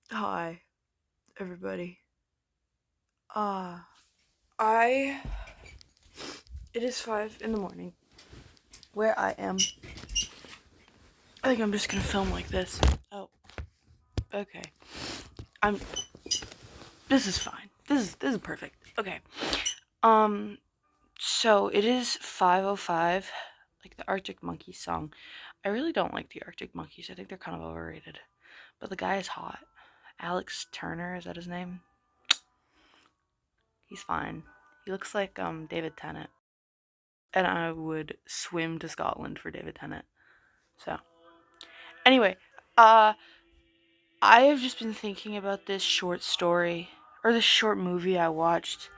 Hi, everybody. Uh, I. It is 5 in the morning where I am. I think I'm just gonna film like this. Oh, okay. I'm. This is fine. This is perfect. Okay. Um. So it is 5:05, like the Arctic Monkeys song. I really don't like the Arctic Monkeys. I think they're kind of overrated. But the guy is hot. Alex Turner, is that his name? He's fine. He looks like David Tennant. And I would swim to Scotland for David Tennant. So, anyway, uh, I have just been thinking about this short story, or this short movie I watched.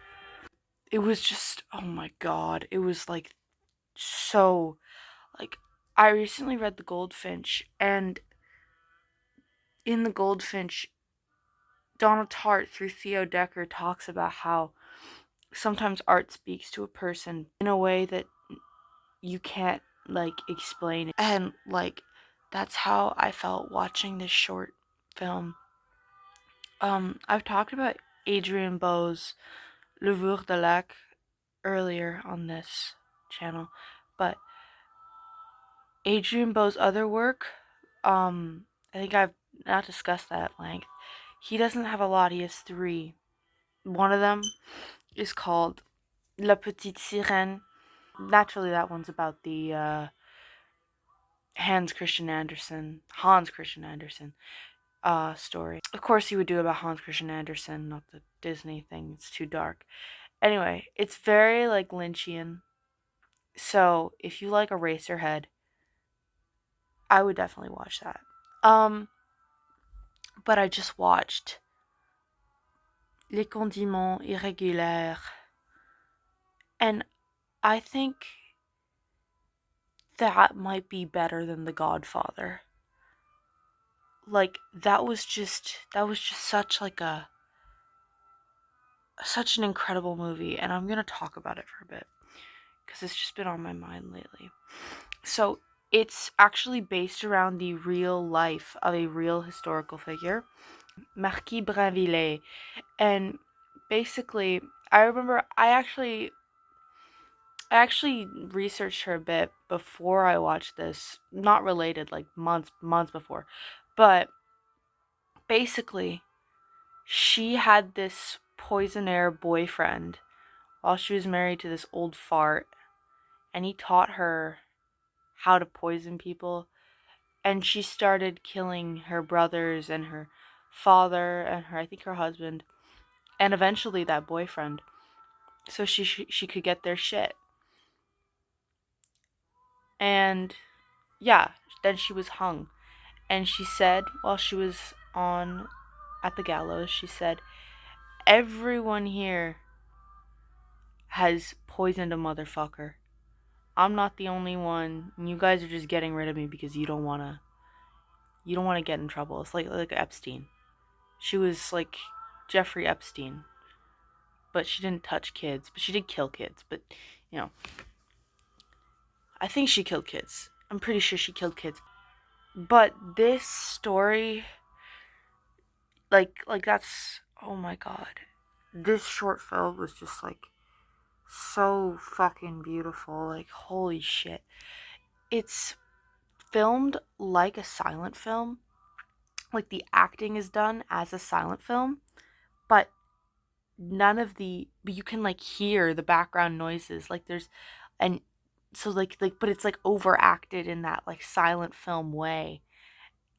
It was just, oh my god, it was like so, like, I recently read The Goldfinch, and in The Goldfinch, Donald Tart through Theo Decker talks about how sometimes art speaks to a person in a way that you can't, like, explain. And, like, that's how I felt watching this short film. I've talked about Adrian Bo's L'Ouvre de Lac earlier on this channel, but Adrian Bo's other work, I think I've not discussed that at length. He doesn't have a lot, he has three. One of them is called La Petite Sirène. Naturally, that one's about the Hans Christian Andersen story. Of course, he would do it about Hans Christian Andersen, not the Disney thing. It's too dark. Anyway, it's very like Lynchian. So if you like Eraserhead, I would definitely watch that. Um, but I just watched Les Condiments Irréguliers, and I think that might be better than The Godfather. Like that was just such an incredible movie, and I'm gonna talk about it for a bit because it's just been on my mind lately. So it's actually based around the real life of a real historical figure, Marquis Brinvilliers. And basically, I remember I actually researched her a bit before I watched this, not related, like months before. But basically, she had this poisonaire boyfriend while she was married to this old fart, and he taught her how to poison people, and she started killing her brothers and her father and her, I think, her husband, and eventually that boyfriend, so she could get their shit. And yeah, then she was hung. And she said, while she was on at the gallows, she said, everyone here has poisoned a motherfucker. I'm not the only one. You guys are just getting rid of me because you don't wanna get in trouble. It's like Epstein. She was like Jeffrey Epstein, but she didn't touch kids, but she did kill kids. But you know, I think she killed kids. I'm pretty sure she killed kids. But this story, like that's, oh my god. This short film was just like so fucking beautiful. Like holy shit. It's filmed like a silent film. Like the acting is done as a silent film, but but you can like hear the background noises. Like there's and so but it's like overacted in that like silent film way.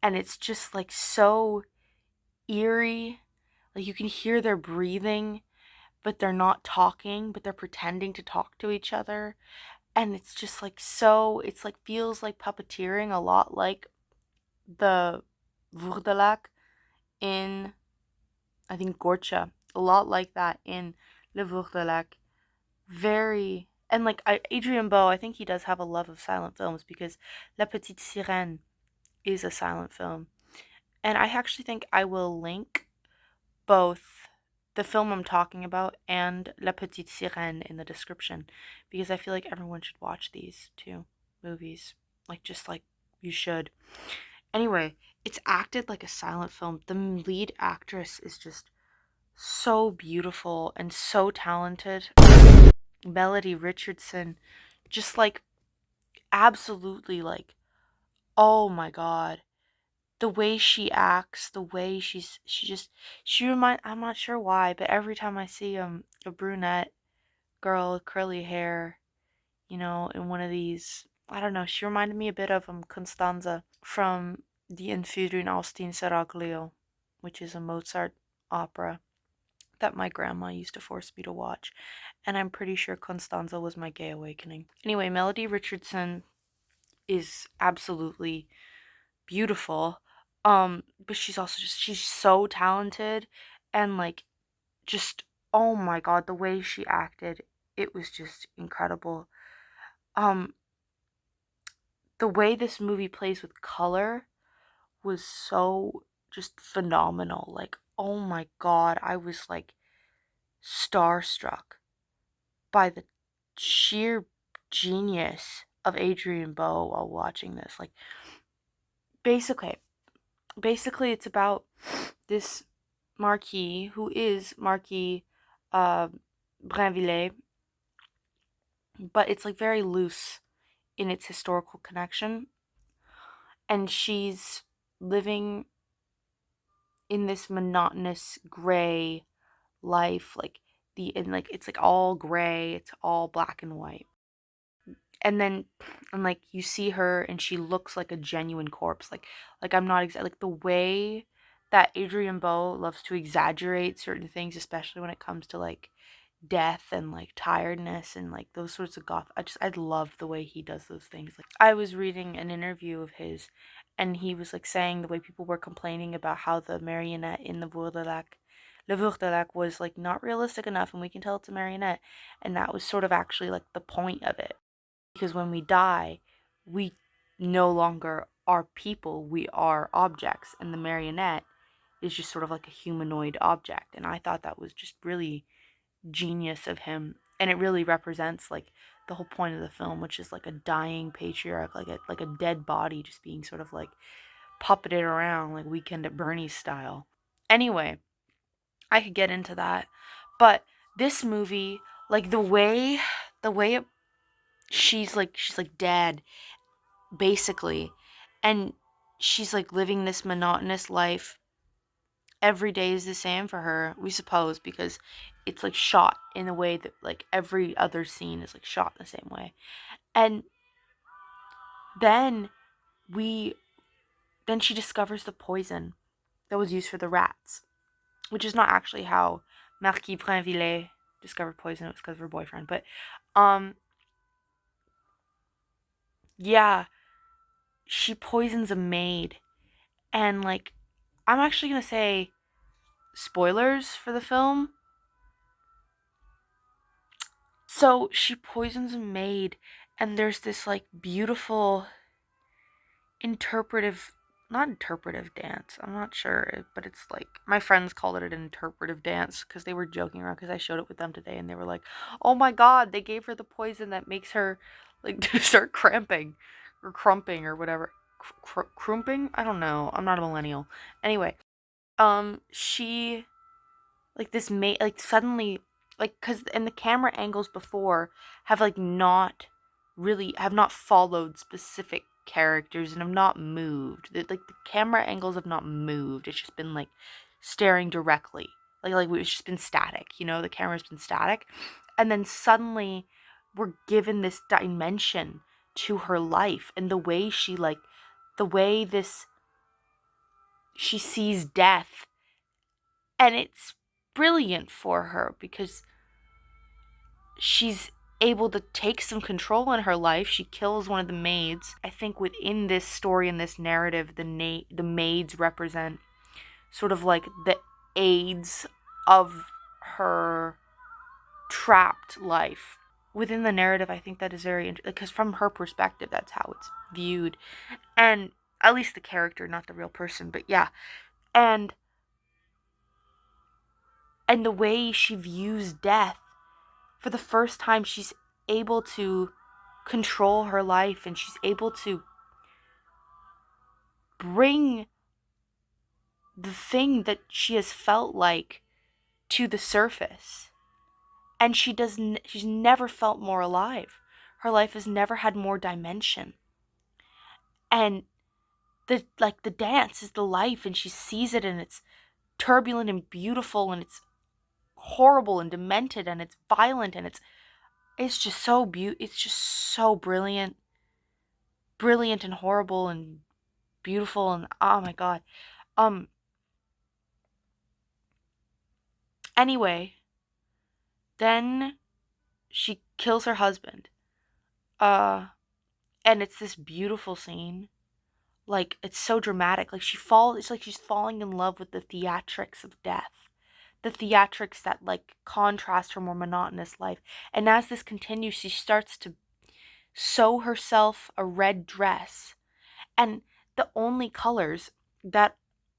And it's just like so eerie. Like you can hear their breathing, but they're not talking, but they're pretending to talk to each other. And it's just like it's like feels like puppeteering, a lot like the Vourdelac in, I think, Gorcha. A lot like that in Le Vourdelac. Very. And like Adrian Bo, I think he does have a love of silent films because La Petite Sirène is a silent film. And I actually think I will link both the film I'm talking about and La Petite Sirène in the description because I feel like everyone should watch these two movies. Like, just like you should. Anyway, it's acted like a silent film. The lead actress is just so beautiful and so talented. Melody Richardson, just like absolutely like, oh my god. The way she acts, the way she remind, I'm not sure why, but every time I see a brunette girl with curly hair, in one of these, I don't know, she reminded me a bit of Constanza from the In Führerin aus den Seraglio, which is a Mozart opera that my grandma used to force me to watch. And I'm pretty sure Constanza was my gay awakening. Anyway, Melody Richardson is absolutely beautiful. But she's so talented and like just oh my god, the way she acted, it was just incredible. Um, the way this movie plays with color was so just phenomenal. Like, oh my god, I was like starstruck by the sheer genius of Adrian Bowe while watching this. Like, basically, it's about this Marquis who is Marquis uh, Brinvilliers, but it's like very loose in its historical connection, and she's living in this monotonous gray life, like it's like all gray, it's all black and white. And then and like you see her and she looks like a genuine corpse. Like I'm not like the way that Adrian Bowe loves to exaggerate certain things, especially when it comes to like death and like tiredness and like those sorts of goth. I love the way he does those things. Like I was reading an interview of his and he was like saying the way people were complaining about how the marionette in the Le Vourdelac was like not realistic enough, and we can tell it's a marionette, and that was sort of actually like the point of it, because when we die, we no longer are people, we are objects, and the marionette is just sort of like a humanoid object. And I thought that was just really genius of him, and it really represents like the whole point of the film, which is like a dying patriarch, like a dead body just being sort of like puppeted around like Weekend at Bernie's style. Anyway, I could get into that, but this movie, like the way it, she's like dead basically, and she's like living this monotonous life. Every day is the same for her, we suppose, because it's like shot in a way that like every other scene is like shot in the same way. And then we then she discovers the poison that was used for the rats, which is not actually how Marquis Brinvilliers discovered poison. It was because of her boyfriend. But um yeah, she poisons a maid, and like I'm actually gonna say spoilers for the film. So she poisons a maid, and there's this like beautiful interpretive, not interpretive dance. I'm not sure, but it's like my friends called it an interpretive dance because they were joking around because I showed it with them today, and they were like, "Oh my god, they gave her the poison that makes her like start cramping or crumping or whatever." Crumping? I don't know. I'm not a millennial. Anyway, she like this may like suddenly like because and the camera angles before have like not really have not followed specific characters and have not moved. Like the camera angles have not moved. It's just been like staring directly, like it's just been static. The camera's been static, and then suddenly we're given this dimension to her life, and the way the way this she sees death, and it's brilliant for her because she's able to take some control in her life. She kills one of the maids. I think within this story and this narrative, the maids represent sort of like the aids of her trapped life. Within the narrative, I think that is very interesting because from her perspective, that's how it's viewed, and at least the character, not the real person. But yeah, and the way she views death, for the first time she's able to control her life, and she's able to bring the thing that she has felt like to the surface. And she's never felt more alive. Her life has never had more dimension. And the dance is the life, and she sees it, and it's turbulent and beautiful, and it's horrible and demented, and it's violent, and it's just so it's just so brilliant and horrible and beautiful, and oh my god. Um anyway, then she kills her husband. Uh and it's this beautiful scene. Like, it's so dramatic. Like, it's like she's falling in love with the theatrics of death. The theatrics that, like, contrast her more monotonous life. And as this continues, she starts to sew herself a red dress. And the only colors that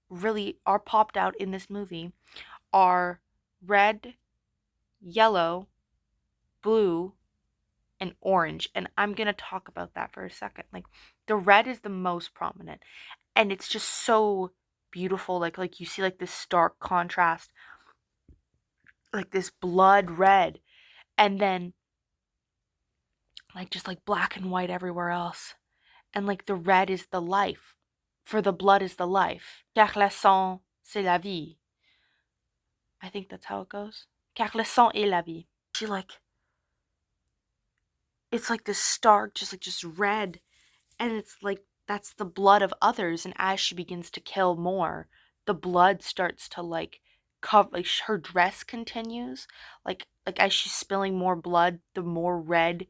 really are popped out in this movie are red, yellow, blue, and orange. And I'm going to talk about that for a second. Like, the red is the most prominent, and it's just so beautiful. Like you see like this stark contrast, like this blood red, and then like just like black and white everywhere else. And like the red is the life, for the blood is the life. Car le sang c'est la vie. I think that's how it goes. Car le sang est la vie. She like, it's like this stark, just red, and it's like that's the blood of others. And as she begins to kill more, the blood starts to like cover, like her dress continues, like as she's spilling more blood, the more red,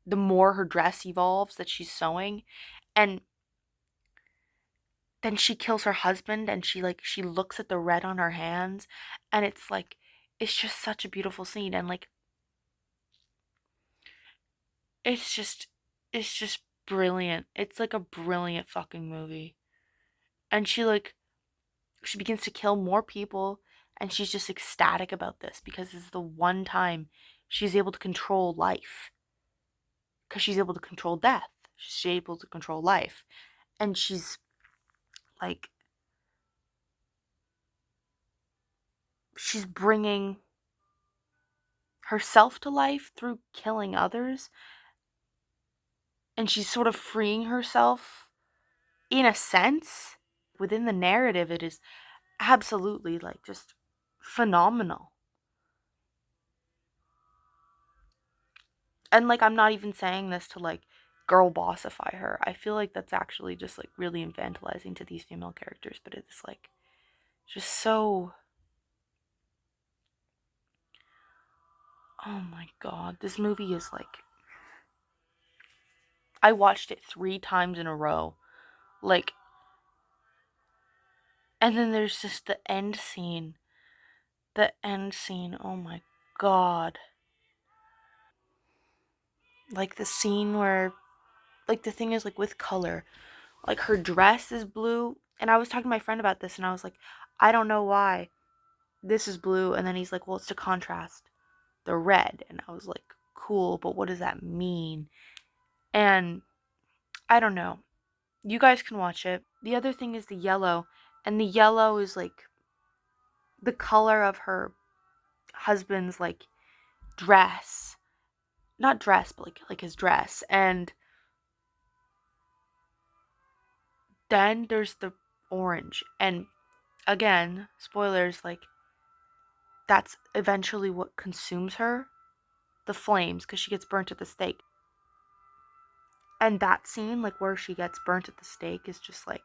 the more her dress evolves that she's sewing. And then she kills her husband, and she looks at the red on her hands, and it's like, it's just such a beautiful scene. And like, it's just it's just brilliant. It's like a brilliant fucking movie. And she begins to kill more people, and she's just ecstatic about this because it's the one time she's able to control life, because she's able to control death, she's able to control life. And like she's bringing herself to life through killing others, and she's sort of freeing herself in a sense. Within the narrative, it is absolutely like just phenomenal. And like, I'm not even saying this to like girl bossify her. I feel like that's actually just like really infantilizing to these female characters, but it's like just so, oh my god, this movie is like, I watched it 3 times in a row. Like, and then there's just the end scene. The end scene, oh my god. Like the scene where, like, the thing is like with color, like her dress is blue, and I was talking to my friend about this, and I was like, I don't know why this is blue. And then he's like, well, it's to contrast the red. And I was like, cool, but what does that mean? And I don't know. You guys can watch it. The other thing is the yellow, and the yellow is like the color of her husband's like dress. Not dress, but like his dress. And then there's the orange. And again, spoilers, like that's eventually what consumes her, the flames, because she gets burnt at the stake. And that scene, like where she gets burnt at the stake, is just like,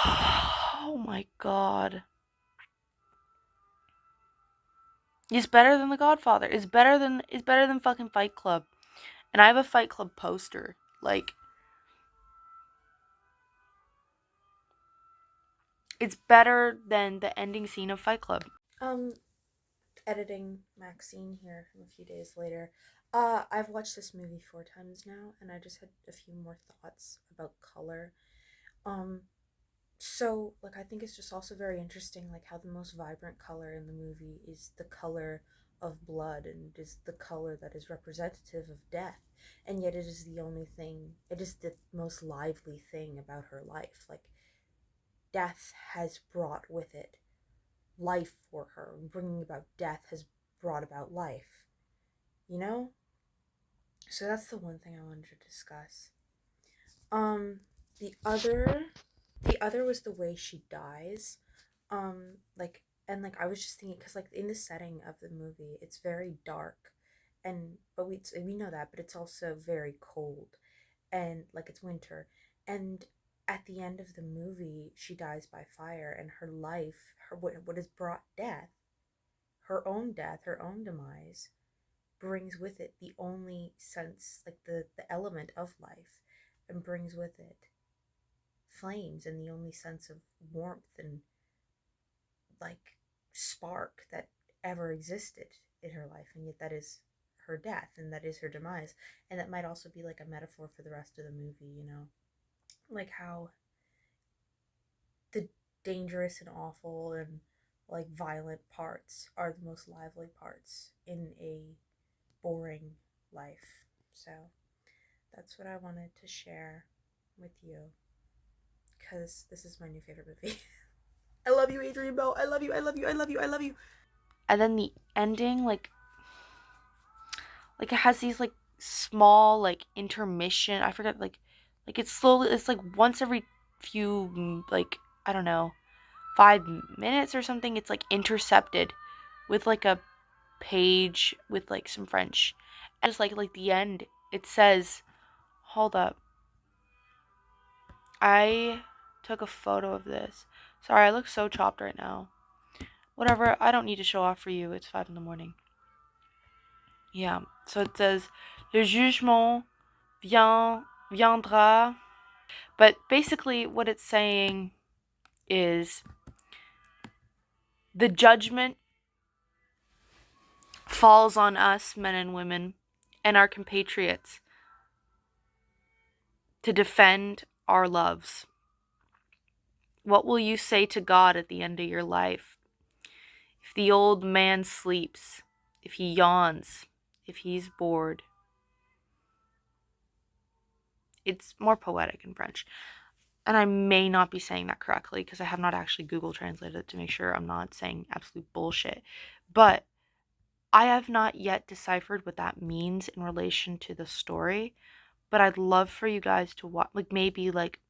oh my god. It's better than The Godfather. It's better than fucking Fight Club. And I have a Fight Club poster. Like, it's better than the ending scene of Fight Club. Editing Maxine here from a few days later. I've watched this movie 4 times now, and I just had a few more thoughts about color. Um, so like, I think it's just also very interesting, like how the most vibrant color in the movie is the color of blood, and is the color that is representative of death, and yet it is the only thing, it is the most lively thing about her life. Like, death has brought with it life for her. Bringing about death has brought about life. You know? So that's the one thing I wanted to discuss. Um, the other was the way she dies. Like, and like I was just thinking, because like in the setting of the movie, it's very dark, and but we know that, but it's also very cold, and like it's winter, and at the end of the movie, she dies by fire, and her life, her what has brought death, her own demise, brings with it the only sense, like the element of life, and brings with it flames and the only sense of warmth and like spark that ever existed in her life, and yet that is her death and that is her demise. And that might also be like a metaphor for the rest of the movie, you know, like how the dangerous and awful and like violent parts are the most lively parts in a boring life. So that's what I wanted to share with you, because this is my new favorite movie. I love you, Adrian Bo. I love you. I love you. I love you. I love you. And then the ending, like it has these like small like intermission. I forget like it's slowly. It's like once every few like I don't know 5 minutes or something. It's like intercepted with like a page with like some French. And just like the end, it says, "Hold up, I took a photo of this. Sorry, I look so chopped right now. Whatever, I don't need to show off for you. It's 5 in the morning." Yeah, so it says, "Le jugement viendra." But basically, what it's saying is the judgment falls on us, men and women, and our compatriots to defend our loves. What will you say to God at the end of your life? If the old man sleeps, if he yawns, if he's bored. It's more poetic in French. And I may not be saying that correctly because I have not actually Google translated it to make sure I'm not saying absolute bullshit. But I have not yet deciphered what that means in relation to the story. But I'd love for you guys to watch, like maybe like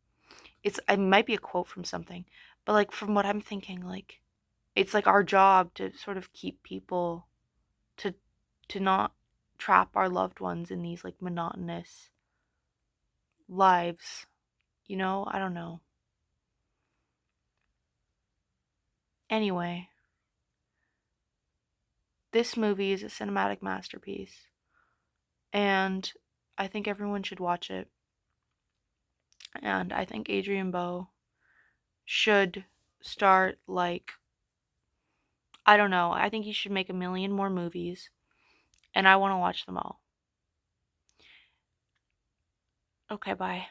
it might be a quote from something, but like from what I'm thinking, like it's like our job to sort of keep people to not trap our loved ones in these like monotonous lives. You know, I don't know. Anyway, this movie is a cinematic masterpiece, and I think everyone should watch it. And I think Adrian Bo should start like I don't know. I think he should make a million more movies, and I want to watch them all. Okay, bye.